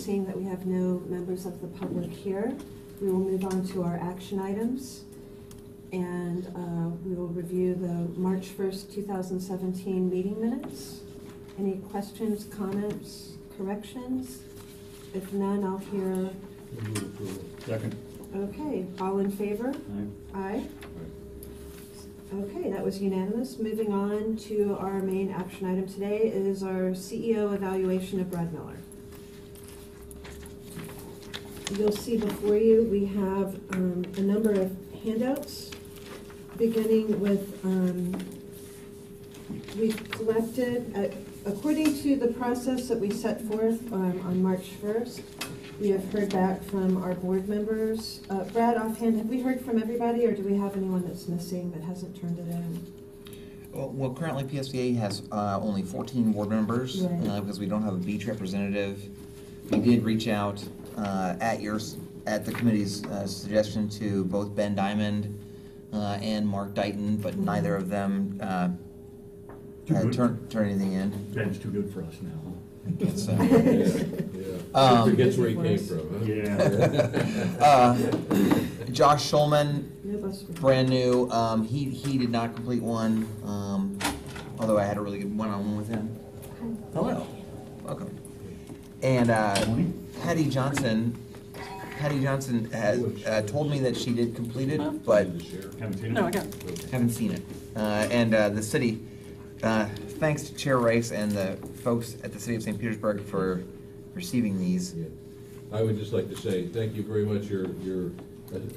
Seeing that we have no members of the public here, we will move on to our action items. And we will review the March 1st, 2017 meeting minutes. Any questions, comments, corrections? If none, I'll hear. Second. Okay, all in favor? Aye. Okay, that was unanimous. Moving on to our main action item today is our CEO evaluation of Brad Miller. You'll see before you we have a number of handouts, beginning with we've collected, according to the process that we set forth on March 1st, we have heard back from our board members. Brad, offhand, have we heard from everybody, or do we have anyone that's missing that hasn't turned it in? Well, currently PSTA has only 14 board members, right, because we don't have a beach representative. We did reach out at the committee's suggestion to both Ben Diamond and Mark Dighton, but neither of them turned anything in. Ben's too good for us now. It's, Forgets where he came from, huh? Yeah. Josh Schulman, No, brand new. He did not complete one, although I had a really good one-on-one with him. Hello, welcome. And Patty Johnson has told me that she did complete it, but Haven't seen it? No, I got haven't seen it. And the city, thanks to Chair Rice and the folks at the City of St. Petersburg for receiving these. Yeah. I would just like to say thank you very much. Your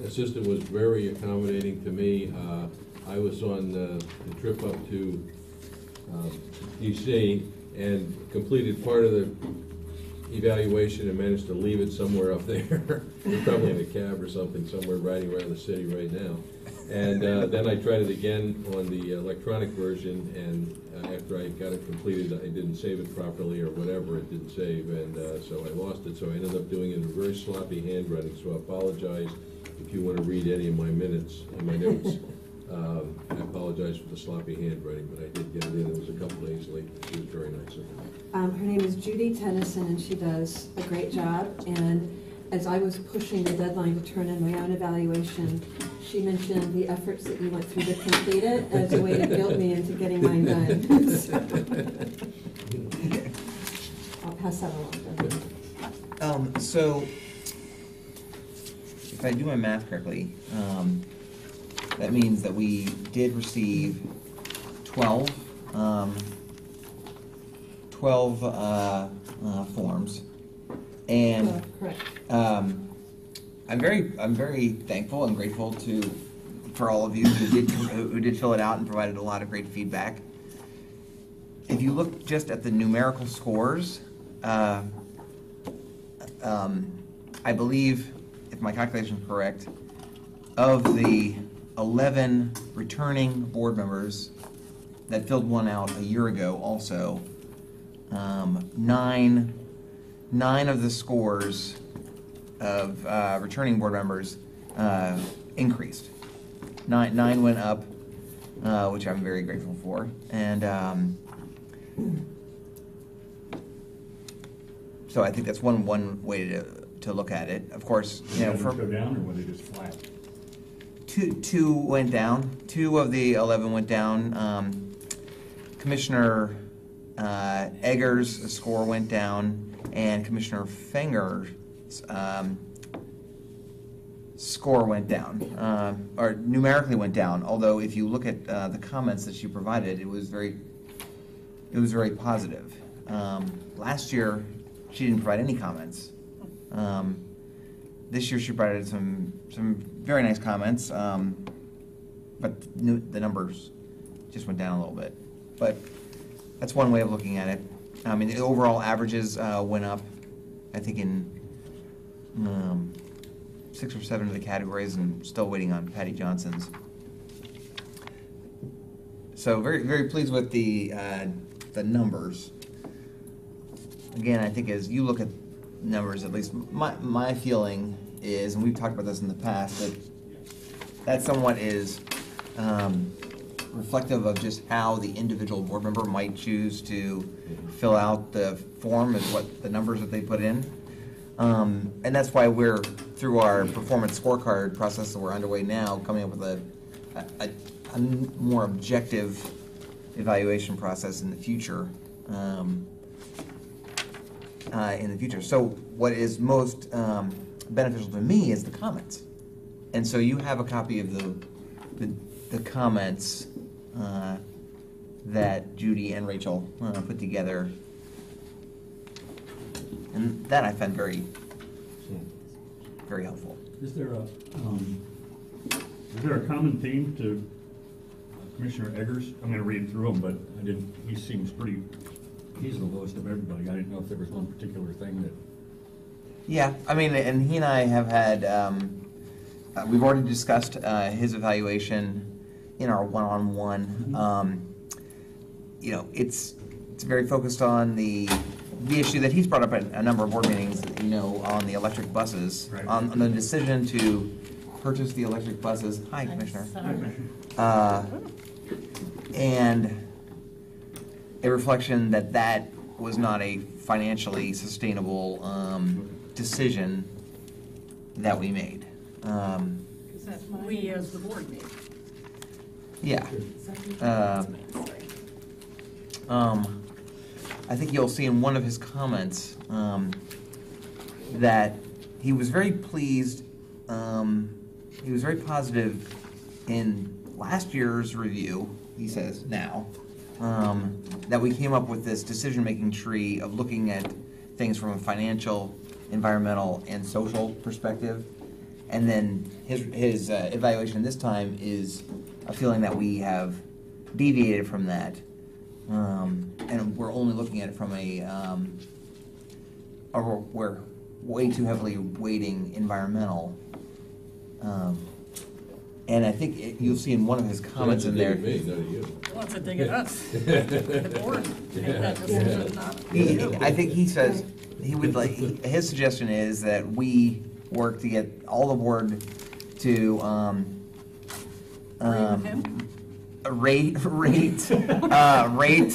assistant was very accommodating to me. I was on the trip up to DC and completed part of the evaluation and managed to leave it somewhere up there. We're probably in a cab or something somewhere riding around the city right now. And then I tried it again on the electronic version, and after I got it completed, I didn't save it properly or whatever, it didn't save, and so I lost it. So I ended up doing it in very sloppy handwriting, so I apologize if you want to read any of my minutes and my notes. I apologize for the sloppy handwriting, but I did get it in. It was a couple days late. She was very nice of her. her name is Judy Tennyson, and she does a great job. And as I was pushing the deadline to turn in my own evaluation, she mentioned the efforts that you went through to complete it as a way to guilt me into getting mine done. So, I'll pass that along. So, if I do my math correctly, that means that we did receive 12 forms, and correct. I'm very thankful and grateful for all of you who did fill it out and provided a lot of great feedback. If you look just at the numerical scores, I believe, if my calculation is correct, of the 11 returning board members that filled one out a year ago also, nine of the scores of returning board members increased. Nine went up, which I'm very grateful for. And so I think that's one way to look at it. Of course, Did the others go down, or were they just flat? Two went down. 2 of the 11 went down. Commissioner Eggers' score went down, and Commissioner Fenger's score went down, or numerically went down. Although, if you look at the comments that she provided, it was very positive. Last year, she didn't provide any comments. This year, she provided some very nice comments, but the numbers just went down a little bit. But that's one way of looking at it. I mean, the overall averages went up, I think, in 6 or 7 of the categories, and still waiting on Patty Johnson's. So very pleased with the numbers. Again, I think as you look at numbers, at least my feeling is, and we've talked about this in the past, that somewhat is reflective of just how the individual board member might choose to fill out the form, is what the numbers that they put in. And that's why we're, through our performance scorecard process that we're underway now, coming up with a more objective evaluation process in the future. So what is most beneficial to me is the comments. And so you have a copy of the comments that Judy and Rachel put together. And that I found very, very helpful. Is there a common theme to Commissioner Eggers? I'm gonna read through them, but he seems he's the lowest of everybody. I didn't know if there was one particular thing that. Yeah, I mean, and he and I have had, we've already discussed his evaluation in our one-on-one. You know, it's very focused on the issue that he's brought up at a number of board meetings, you know, on the electric buses, Right. on the decision to purchase the electric buses. Hi, Commissioner. And a reflection that was not a financially sustainable decision that we made. We as the board made. Yeah. I think you'll see in one of his comments that he was very pleased, he was very positive in last year's review, he says now, that we came up with this decision-making tree of looking at things from a financial, environmental, and social perspective. And then his evaluation this time is a feeling that we have deviated from that. And we're only looking at it from we're way too heavily weighting environmental. And I think you'll see in one of his comments in there. That's a dig at me, not at you. Well, it's a dig at us, the board, made that decision, not you. I think he says, he would like, his suggestion is that we work to get all the board to, Agree with him? rate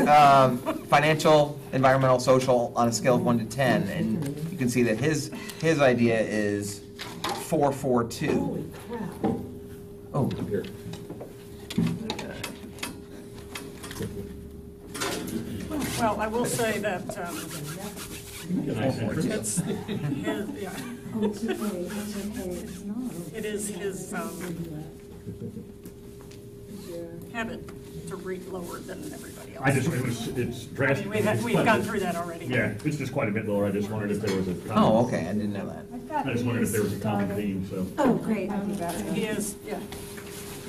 financial, environmental, social on a scale of 1 to 10, and you can see that his idea is 4-4-2. Holy crap. Oh, Here. Well, I will say that, Can I say first? it's, yeah, Oh, it's okay, it's okay. it is his, habit to rate lower than everybody else. It's I drastic. mean, we've gone through that already. Yeah, it's just quite a bit lower. I just wondered if there was a common. oh, okay, I didn't know that. I just wondered if there was a common theme, so. Oh, great. He is, yeah,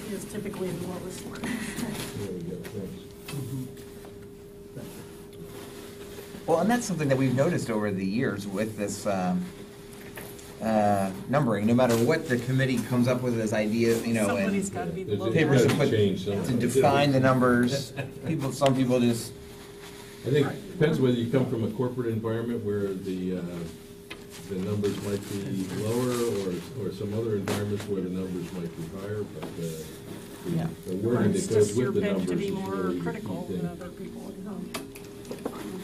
he is typically the lowest one. There we go, thanks. Well, and that's something that we've noticed over the years with this numbering. No matter what the committee comes up with as ideas, you know, Somebody's and gotta be the There's a- lowest. papers to Gotta put change to something. define the numbers. Some people just, I think it depends whether you come from a corporate environment where the numbers might be lower, or some other environments where the numbers might be higher, but Yeah. the wording It's that goes just your with the pick numbers to be is more really the critical key than thing. other people at home.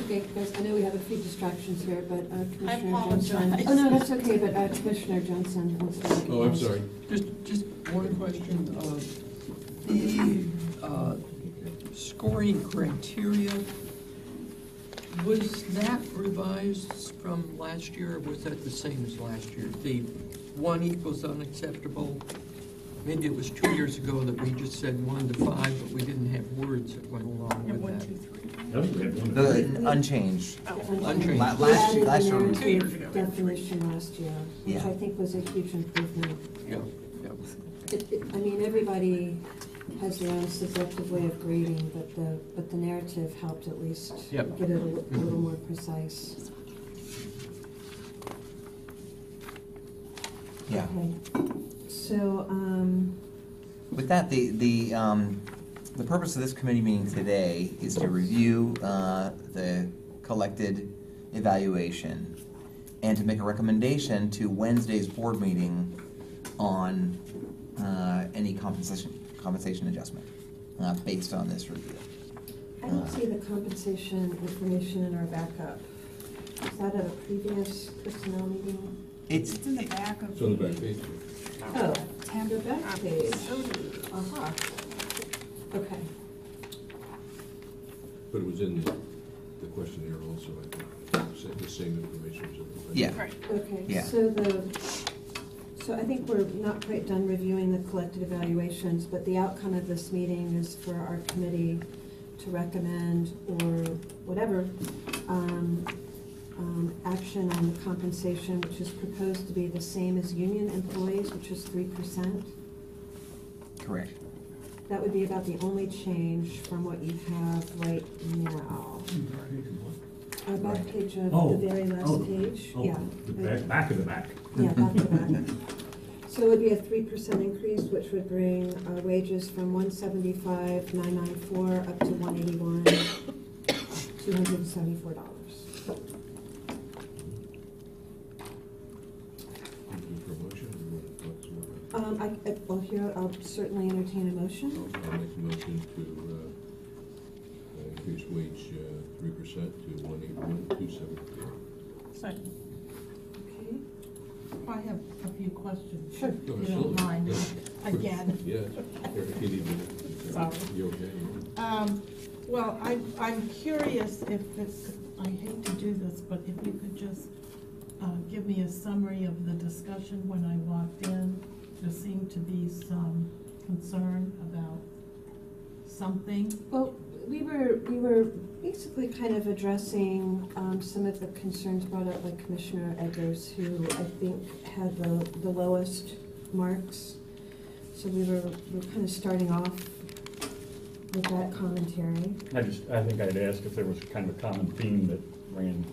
Okay, guys, I know we have a few distractions here, but Commissioner apologize. Johnson. Oh, no, that's okay, but Commissioner Johnson wants to. Oh, I'm sorry. Just one question. The scoring criteria, was that revised from last year, or was that the same as last year? The 1 equals unacceptable, maybe it was 2 years ago that we just said 1 to 5, but we didn't have words that went along Yeah, with 1, that. 2, 3. I think we had one. unchanged. Unchanged. Last year, Two years ago. Definition last year, which Yeah. I think was a huge improvement. Yeah, yeah. I mean, everybody has their own subjective way of grading, but the narrative helped at least Yep. get it a little more precise. Yeah. Okay, so, With that, the purpose of this committee meeting today is to review the collected evaluation and to make a recommendation to Wednesday's board meeting on any compensation adjustment based on this review. I don't see the compensation information in our backup. Is that a previous personnel meeting? It's, It's in the back of. It's on the back page. Oh, Tab- the back page. So do- Uh-huh. Okay. But it was in the questionnaire also, I think. The same information was in the. Yeah. Right. Okay, Yeah. so I think we're not quite done reviewing the collected evaluations, but the outcome of this meeting is for our committee to recommend or whatever, action on the compensation, which is proposed to be the same as union employees, which is 3%. correct. That would be about the only change from what you have right now. Back Right. page of Oh, the very last oh, page, Oh, yeah. the back of the back. Yeah, back to back. So it would be a 3% increase, which would bring our wages from 175,994 up to 181,274. Looking for a motion, or you want to talk some more about it? Well, here, I'll certainly entertain a motion. I'll make a motion to increase wage 3% to 181,274. Second. Okay. I have a few questions. Sure. If you don't mind, again. Yes, if you need me. Sorry. You okay? Well, I'm curious if it's, I hate to do this, but if you could just give me a summary of the discussion when I walked in. There seemed to be some concern about something. Well, we were basically kind of addressing some of the concerns brought up by Commissioner Eggers, who I think had the lowest marks. So we were kind of starting off with that commentary. I think I'd ask if there was kind of a common theme that ran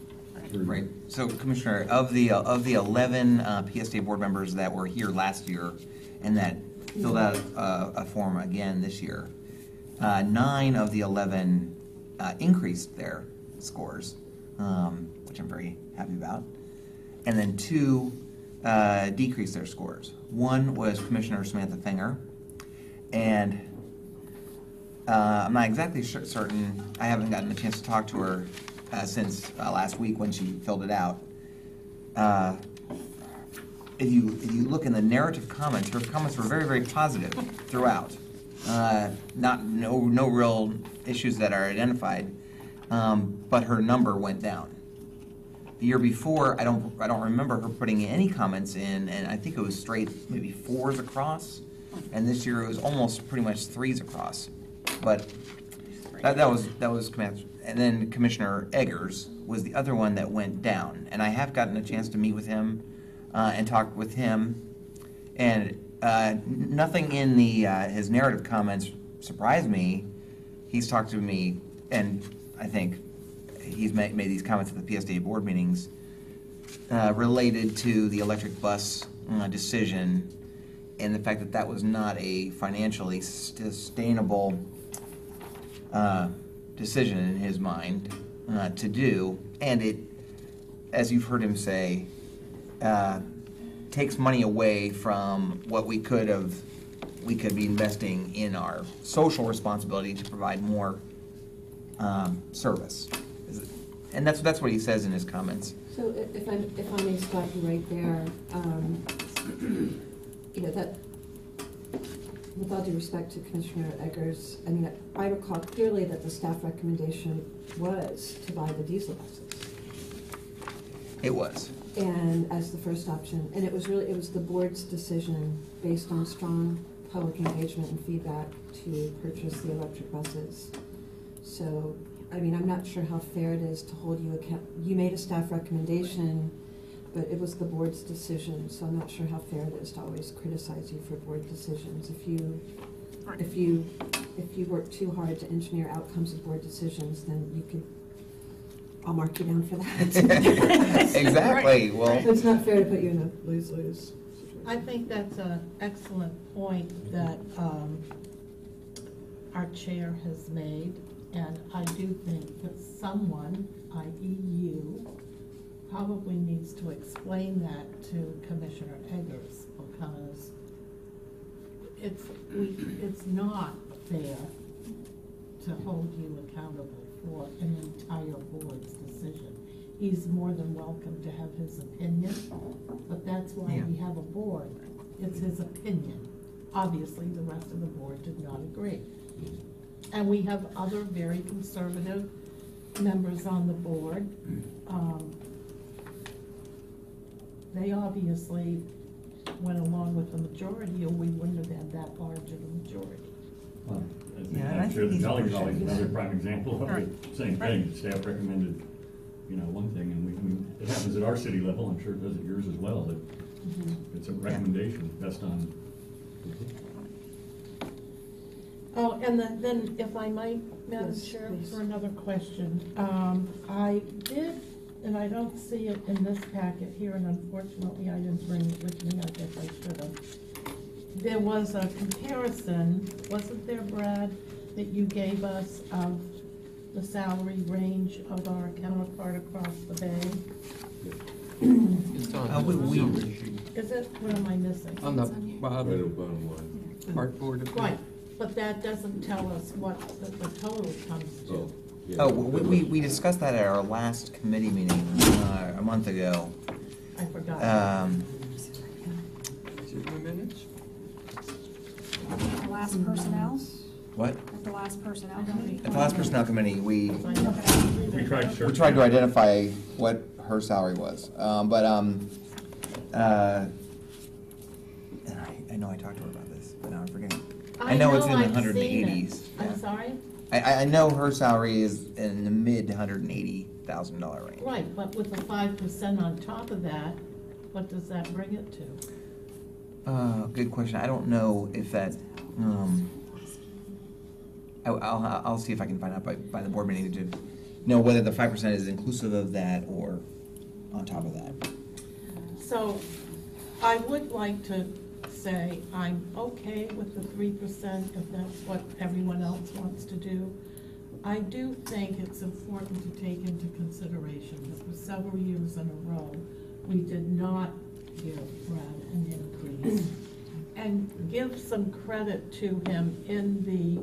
through. Right, so Commissioner, of the 11 PSTA board members that were here last year and that filled out a form again this year, 9 of the 11 increased their scores, which I'm very happy about, and then 2 decreased their scores. One was Commissioner Samantha Finger, and I'm not exactly certain, I haven't gotten a chance to talk to her since last week when she filled it out. If you look in the narrative comments, her comments were very, very positive throughout. No real issues that are identified, but her number went down. The year before, I don't remember her putting any comments in, and I think it was straight maybe 4s across, and this year it was almost pretty much 3s across. But that was Commander. And then Commissioner Eggers was the other one that went down, and I have gotten a chance to meet with him and talk with him, and nothing in his narrative comments surprised me. He's talked to me, and I think he's made these comments at the PSTA board meetings related to the electric bus decision and the fact that that was not a financially sustainable decision in his mind to do, and it, as you've heard him say, takes money away from what we could be investing in our social responsibility to provide more service. And that's what he says in his comments. So if I may stop you right there, that, with all due respect to Commissioner Eggers, I mean, I recall clearly that the staff recommendation was to buy the diesel buses. It was. And as the first option, and it was the board's decision based on strong public engagement and feedback to purchase the electric buses. So, I mean, I'm not sure how fair it is to hold you account. You made a staff recommendation, but it was the board's decision, so I'm not sure how fair it is to always criticize you for board decisions. If you work too hard to engineer outcomes of board decisions, then you could, I'll mark you down for that. Exactly. Well, It's not fair to put you in a lose-lose situation. I think that's an excellent point that our chair has made, and I do think that someone, i.e. you, probably needs to explain that to Commissioner Eggers, because it's not fair to hold you accountable for an entire board's decision. he's more than welcome to have his opinion, but that's why Yeah. we have a board. It's his opinion. Obviously, the rest of the board did not agree. And we have other very conservative members on the board. They obviously went along with the majority, or we wouldn't have had that large of a majority. Well, I think Yeah, and I I'm sure think the these Jolly are- Jolly is another prime example of Right. the same thing. Staff recommended, one thing, and it happens at our city level, I'm sure it does at yours as well, that it's a recommendation based on. Oh, and then if I might, Madam Yes, Chair, please. for another question. I did, and I don't see it in this packet here, and unfortunately I didn't bring it with me, I guess I should have. There was a comparison, wasn't there, Brad, that you gave us of the salary range of our counterpart across the bay? It's on the we- summary sheet, Is it, what am I missing? on the Right on bottom the bottom line. part of it. Right, but that doesn't tell us what the total comes Oh, to. yeah. Oh, we discussed that at our last committee meeting, a month ago. I forgot. Is it in the minutes? The last personnel, What? at the last personnel committee. At the last personnel committee, we We tried to search. tried to identify what her salary was, and I know I talked to her about this, but now I'm forgetting. I know it's in the I've seen it. 180s. I'm yeah. sorry? I know her salary is in the mid $180,000 range. Right, but with the 5% on top of that, what does that bring it to? Good question. I don't know if that, I'll see if I can find out by the board meeting to know whether the 5% is inclusive of that or on top of that. So I would like to say I'm okay with the 3% if that's what everyone else wants to do. I do think it's important to take into consideration that for several years in a row, we did not give Brad an increase. And give some credit to him in the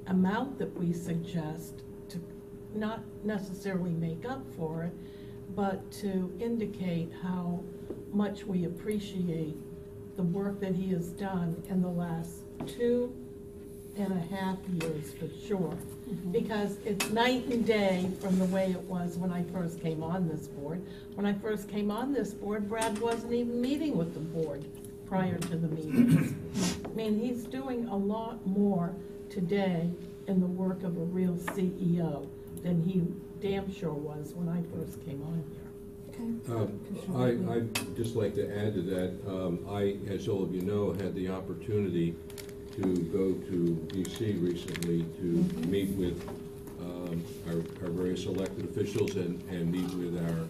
amount that we suggest to not necessarily make up for it, but to indicate how much we appreciate the work that he has done in the last 2.5 years for sure. Because it's night and day from the way it was when I first came on this board. When I first came on this board, Brad wasn't even meeting with the board prior to the meetings. I mean, he's doing a lot more today in the work of a real CEO than he damn sure was when I first came on here. I'd just like to add to that, I, as all of you know, had the opportunity to go to DC recently to meet with our various elected officials and meet with our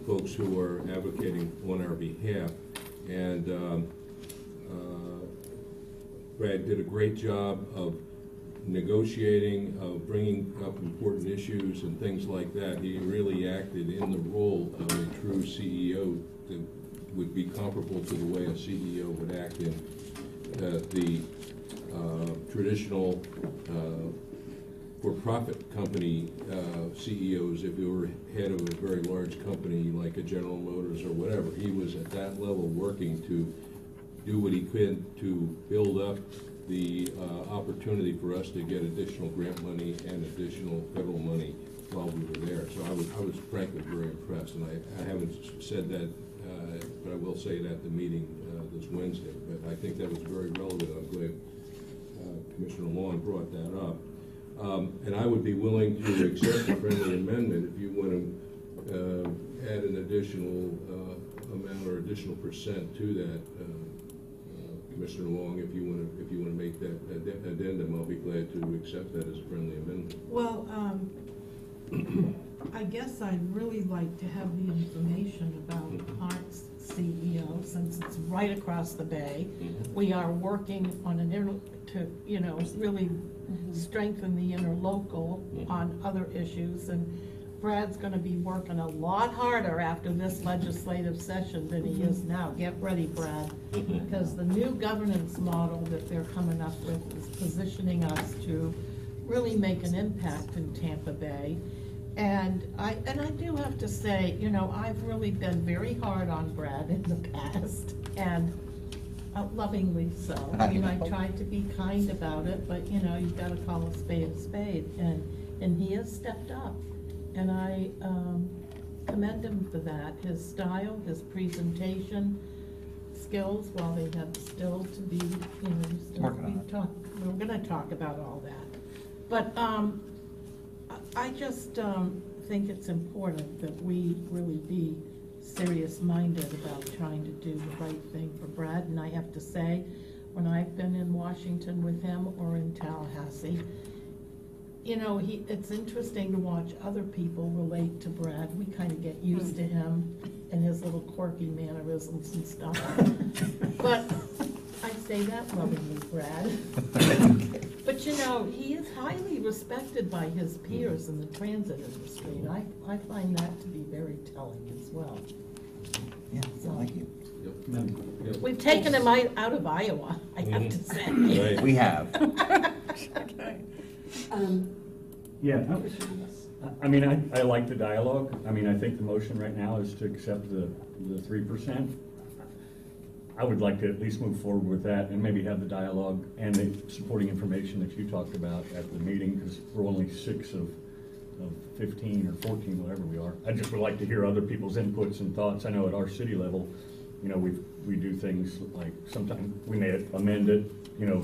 folks who are advocating on our behalf. And Brad did a great job of negotiating, of bringing up important issues and things like that. He really acted in the role of a true CEO that would be comparable to the way a CEO would act in the traditional for-profit company CEOs. If you were head of a very large company like a General Motors or whatever, he was at that level working to do what he could to build up the opportunity for us to get additional grant money and additional federal money while we were there. So I was frankly very impressed, and I haven't said that, but I will say it at the meeting this Wednesday. But I think that was very relevant. I'm glad Commissioner Long brought that up. And I would be willing to accept a friendly amendment if you want to add an additional amount or additional percent to that. Commissioner Long, if you want to make that addendum, I'll be glad to accept that as a friendly amendment. Well, I guess I'd really like to have the information about Hart's CEO, since it's right across the bay. We are working on really strengthen the interlocal on other issues, and Brad's gonna be working a lot harder after this legislative session than he is now. Get ready, Brad, because the new governance model that they're coming up with is positioning us to really make an impact in Tampa Bay. And I do have to say, you know, I've really been very hard on Brad in the past, and lovingly so. I mean, I tried to be kind about it, but, you know, you've gotta call a spade, and he has stepped up. And I commend him for that. His style, his presentation skills, while they have still to be, you know, Working on it. we're gonna talk about all that. But I just think it's important that we really be serious-minded about trying to do the right thing for Brad. And I have to say, when I've been in Washington with him or in Tallahassee, you know, it's interesting to watch other people relate to Brad. We kind of get used to him and his little quirky mannerisms and stuff. But I say that lovingly, Brad. But you know, he is highly respected by his peers in the transit industry, and I find that to be very telling as well. Yeah, thank you. Yep. We've taken him out of Iowa, I have to say. Right. We have. Yeah, I mean, I like the dialogue. I mean, I think the motion right now is to accept the 3%. I would like to at least move forward with that and maybe have the dialogue and the supporting information that you talked about at the meeting, because we're only 6 of 15 or 14, whatever we are. I just would like to hear other people's inputs and thoughts. I know at our city level, you know, we do things like sometimes we may amend it, you know,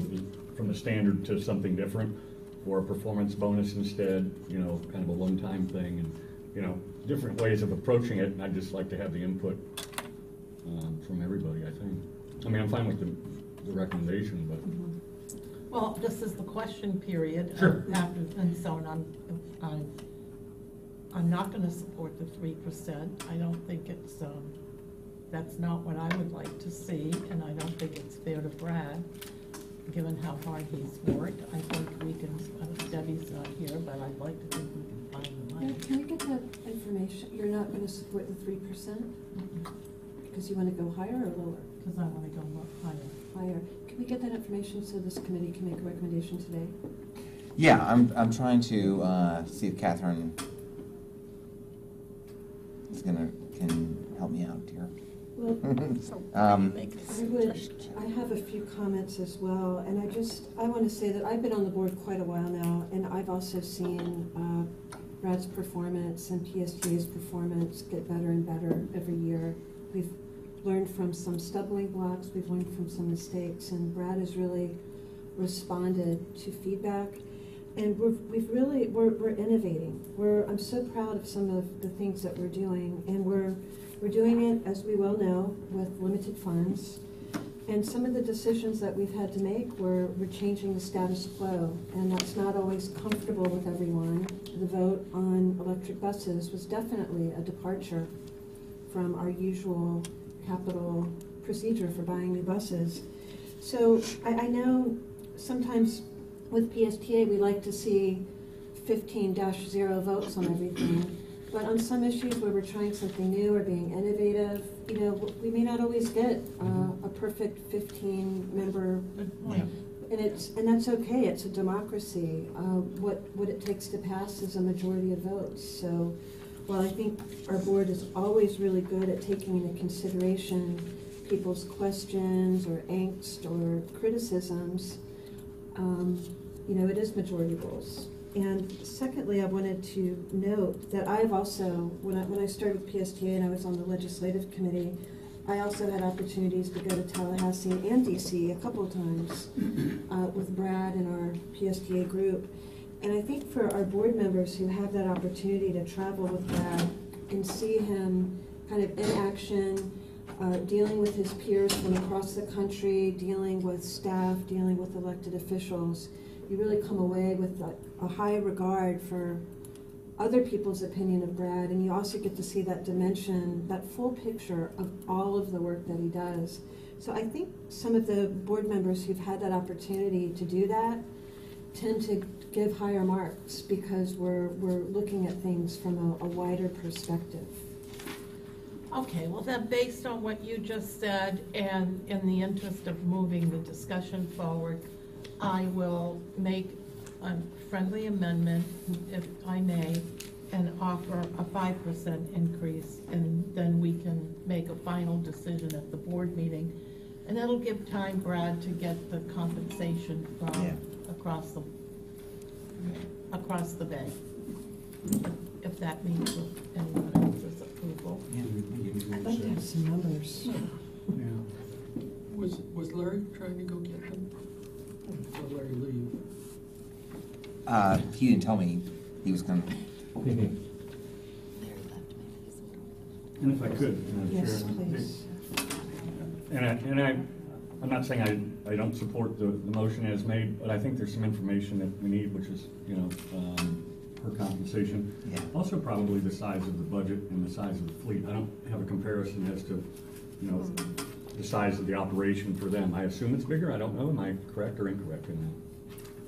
from the standard to something different, or a performance bonus instead, you know, kind of a one-time thing, and, you know, different ways of approaching it. And I'd just like to have the input from everybody, I think. I mean, I'm fine with the recommendation, but. Well, this is the question period. Sure. After, and so I'm not gonna support the 3%. I don't think it's, that's not what I would like to see, and I don't think it's fair to Brad, given how hard he's worked. I think we can, Debbie's not here, but I'd like to think we can find the money. Can we get that information? You're not going to support the 3%? Because you want to go higher or lower? Because I wanna go higher. Higher. Can we get that information so this committee can make a recommendation today? Yeah, I'm trying to see if Catherine can help me out here. Well, I have a few comments as well, and I want to say that I've been on the board quite a while now, and I've also seen Brad's performance and PSTA's performance get better and better every year. We've learned from some stumbling blocks, we've learned from some mistakes, and Brad has really responded to feedback. And we're innovating. I'm so proud of some of the things that we're doing, and we're doing it, as we well know, with limited funds. And some of the decisions that we've had to make, we're changing the status quo, and that's not always comfortable with everyone. The vote on electric buses was definitely a departure from our usual capital procedure for buying new buses. So I know sometimes with PSTA we like to see 15-0 votes on everything, but on some issues where we're trying something new or being innovative, you know, we may not always get a perfect 15-member, and that's okay. It's a democracy. What it takes to pass is a majority of votes. So while I think our board is always really good at taking into consideration people's questions or angst or criticisms, you know, it is majority rules. And secondly, I wanted to note that I've also, when I started PSTA and I was on the legislative committee, I also had opportunities to go to Tallahassee and DC a couple of times with Brad and our PSTA group. And I think for our board members who have that opportunity to travel with Brad and see him kind of in action, dealing with his peers from across the country, dealing with staff, dealing with elected officials, you really come away with a high regard for other people's opinion of Brad, and you also get to see that dimension, that full picture of all of the work that he does. So I think some of the board members who've had that opportunity to do that tend to give higher marks because we're looking at things from a wider perspective. Okay, well then, based on what you just said, and in the interest of moving the discussion forward, I will make a friendly amendment, if I may, and offer a 5% increase, and then we can make a final decision at the board meeting. And that'll give time, Brad, to get the compensation Yeah. from across the bay, if that means with anyone else's approval. I'd like to have some numbers. Was Larry trying to go get them? Or Larry leave? He didn't tell me he was coming. And if I could, Madam Yes, Chair. please. I'm not saying I don't support the motion as made, but I think there's some information that we need, which is, her compensation. Yeah. Also probably the size of the budget and the size of the fleet. I don't have a comparison as to, the size of the operation for them. I assume it's bigger, I don't know, am I correct or incorrect in that?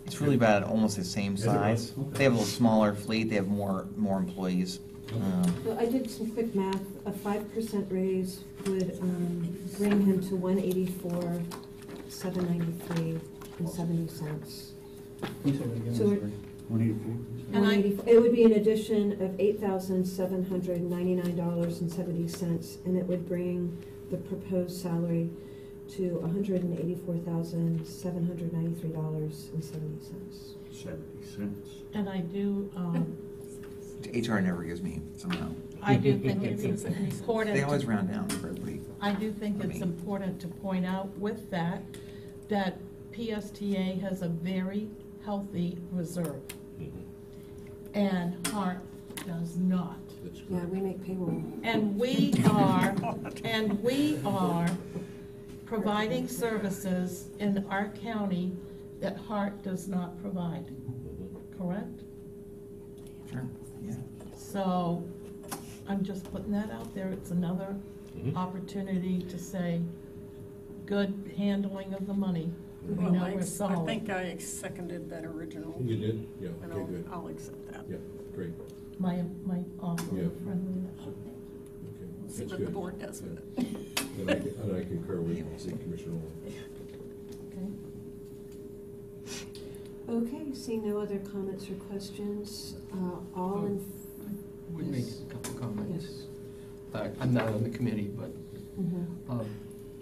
It's really about almost the same Is it really? size. Okay. They have a little smaller fleet, they have more employees. So I did some quick math. A 5% raise would bring him to $184,793.70. So we're- 184? It would be an addition of $8,799.70, and it would bring the proposed salary to $184,793.70. 70 cents. And I do, HR never gives me somehow. I do think it's important. They always round down for everybody. I do think it's important to point out with that PSTA has a very healthy reserve. And Hart does not. That's Yeah, correct. we make payroll. And we are providing services in our county that Hart does not provide, correct? Sure, yeah. So I'm just putting that out there. It's another opportunity to say, good handling of the money. We Well, know I we're solid. think I seconded that original. You did? Yeah, And okay, good. I'll accept that. Yeah, great. My offer Yeah. of friendliness. Okay, See that's what the good. board does with it. And I concur with Commissioner Wall. Okay. Okay, seeing no other comments or questions, all in, Would make Yes. a couple comments. yes. I'm not on the committee, but Mhm.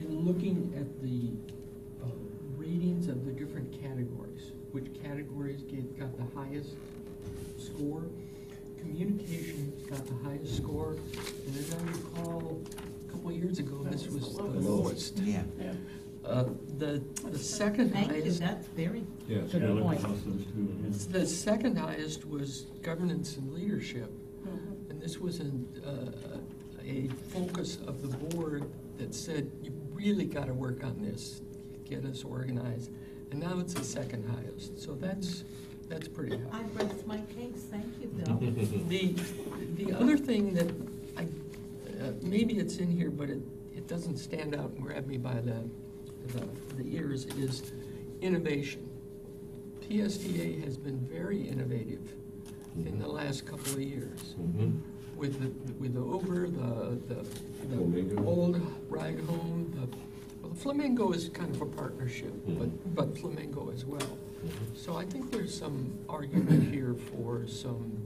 in looking at the ratings of the different categories, which categories got the highest score? Communication got the highest score, and as I recall, a couple of years ago, this was the lowest. Yeah. Yeah. The second Thank you, highest, that's very Yes. good Yeah, I looked point. across those two, yeah. the second highest was governance and leadership. Mhm. And this was a focus of the board that said, you really got to work on this, get us organized. And now it's the second highest, so that's pretty high. I rest my case, thank you, Bill. The other thing that maybe it's in here, but it doesn't stand out and grab me by the ears, is innovation. PSTA has been very innovative in the last couple of years. With the Uber, the Flamingo. old ride home, the Flamingo is kind of a partnership, but Flamingo as well. So I think there's some argument here for some,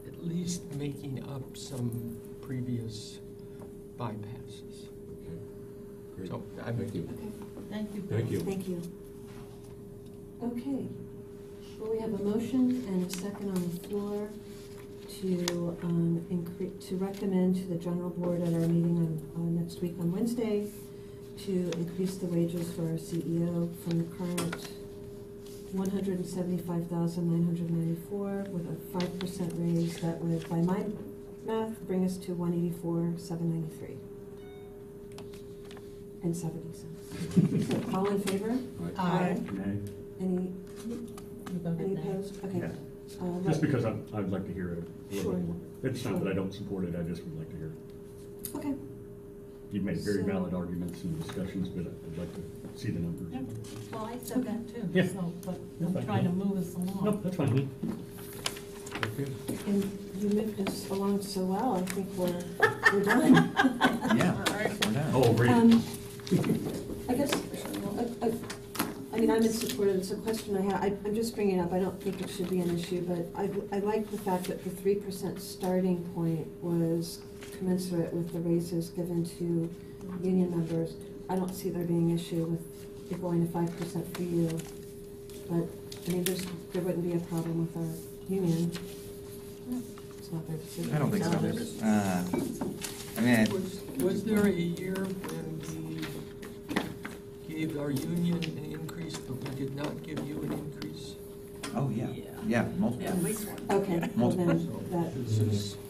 at least making up some previous bypasses. Okay, great. So, Thank you. Thank you. Bill. Thank you. Thank you. Okay, well, we have a motion and a second on the floor to recommend to the general board at our meeting on next week on Wednesday to increase the wages for our CEO from the current $175,994 with a 5% raise that would, by my math, bring us to $184,793 and 70 cents. So, all in favor? Aye. Nay. Any You voted nay. opposed? Okay. Yeah. Right. Just because I'd like to hear it a little Sure. bit more. It's not Sure. that I don't support it, I just would like to hear it. Okay. You've made very So- valid arguments and discussions, but I'd like to see the numbers. Well, I said that too, Yeah. so, but Yeah, I'm fine. trying to move us along. Nope, that's fine. Okay. And you moved us along so well, I think we're done. Yeah. All right. We're done. Oh, great. I guess, I mean, I'm in support of this. A question I have, I'm just bringing it up, I don't think it should be an issue, but I like the fact that the 3% starting point was commensurate with the raises given to union members. I don't see there being an issue with it going to 5% for you, but, I mean, there wouldn't be a problem with our union. It's not their decision. I don't think It's so. ours. I mean, Was there a year when we gave our union an increase, but we did not give you an increase? oh, yeah, yeah, multiple. Yeah, at least one. Okay, well Multiple. then,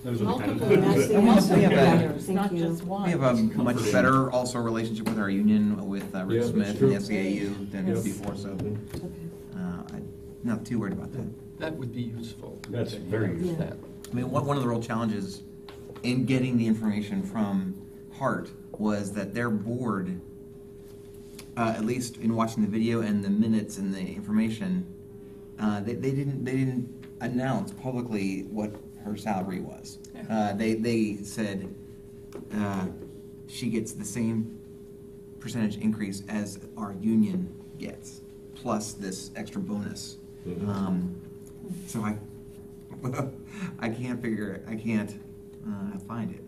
Those are the kind of. Multiple, That's the multiple answer. Yeah. years, not Thank you. just one. We have a much better also relationship with our union, with Yeah, Rick that's Smith true. and the SEAU than Yes. before, so okay. I'm not too worried about that. That would be useful. That's to very have useful. that. I mean, one of the real challenges in getting the information from Hart was that their board, at least in watching the video and the minutes and the information, they didn't announce publicly what her salary was. They said she gets the same percentage increase as our union gets, plus this extra bonus. Mhm. So I can't find it,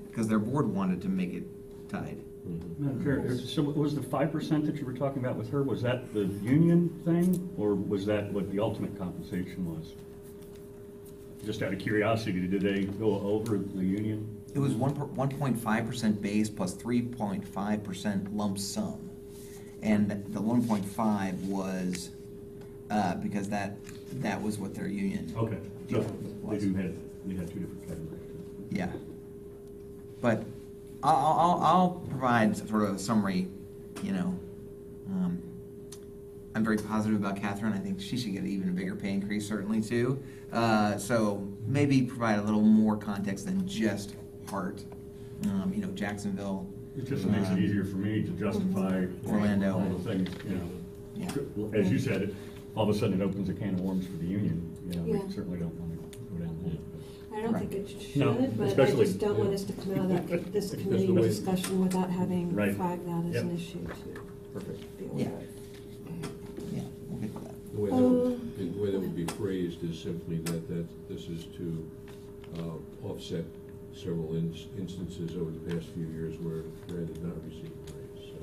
because their board wanted to make it tied. Mhm. Madam Chair, so was the 5% that you were talking about with her, was that the union thing, or was that what the ultimate compensation was? Just out of curiosity, did they go over the union? It was 1.5% base plus 3.5% lump sum. And the 1.5 was, because that was what their union. Okay, so was. they had two different categories. Yeah. But I'll provide sort of a summary, you know. I'm very positive about Catherine. I think she should get an even bigger pay increase, certainly, too. So maybe provide a little more context than just Hart. You know, Jacksonville. It just makes it easier for me to justify Orlando. all the things, you know. Yeah. As you said, all of a sudden it opens a can of worms for the union, you know, Yeah. we certainly don't want to go down that. I don't Right. think it No, should, but I especially- just don't want us to come out of this Because committee the way- discussion without having Right. flagged that as Yep. an issue to Perfect. be aware Yeah. of. Yeah, we'll get to that. The way that would be phrased is simply that this is to offset several instances over the past few years where Brad did not receive a raise. So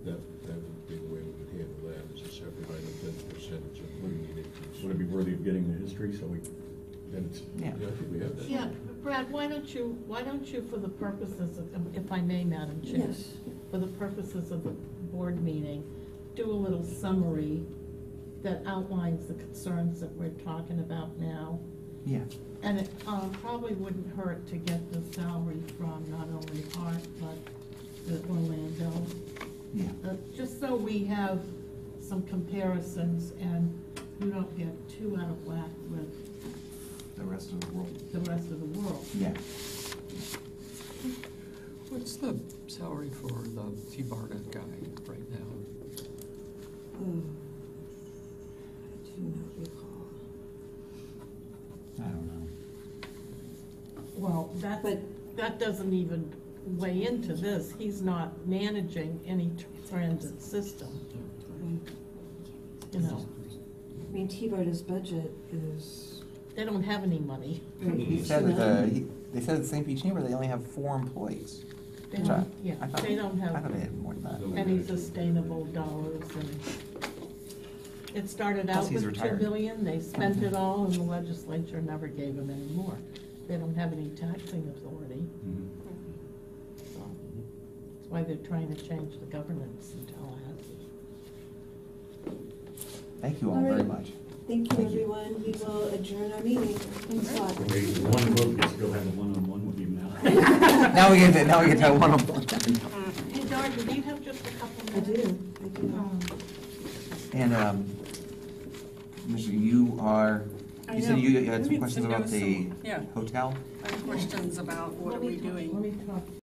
that would be the way we would handle that, as a separate item, 10% of union increase. Would it be worthy of getting the history so then it's, Yeah. Yeah, I think we have that. Yeah, Brad, why don't you, for the purposes of, if I may, Madam Chair? Yes. For the purposes of the board meeting, do a little summary that outlines the concerns that we're talking about now. Yeah. And it probably wouldn't hurt to get the salary from not only Hart, but the Orlando. Yeah. Just so we have some comparisons and you don't get too out of whack with The rest of the world. the rest of the world. Yeah. What's the salary for the T-Barta guy right now? Oh, I do not recall. I don't know. Well, that doesn't even weigh into this. He's not managing any transit system, you know. I mean, T-Barta's budget is. They don't have any money. He said that they said at the St. Pete Chamber they only have 4 employees. They Which don't, yeah, I thought- they don't I thought have they had more than that. any sustainable dollars, and it started Plus out he's with $2 retired. billion, they spent it all, and the legislature never gave them any more. They don't have any taxing authority, so that's why they're trying to change the governance in Tallahassee. Thank you all All very right. much. Thank you, everyone. We will adjourn our meeting. Thanks a lot. okay, one vote gets to go have a one-on-one with you now. Now we get to one of them. Hey, Dorothy, do you have just a couple I do, minutes? I do. And Mr. You are. I You said know. you We had some need questions to know about the yeah. hotel. I have questions about what are we doing. Let me talk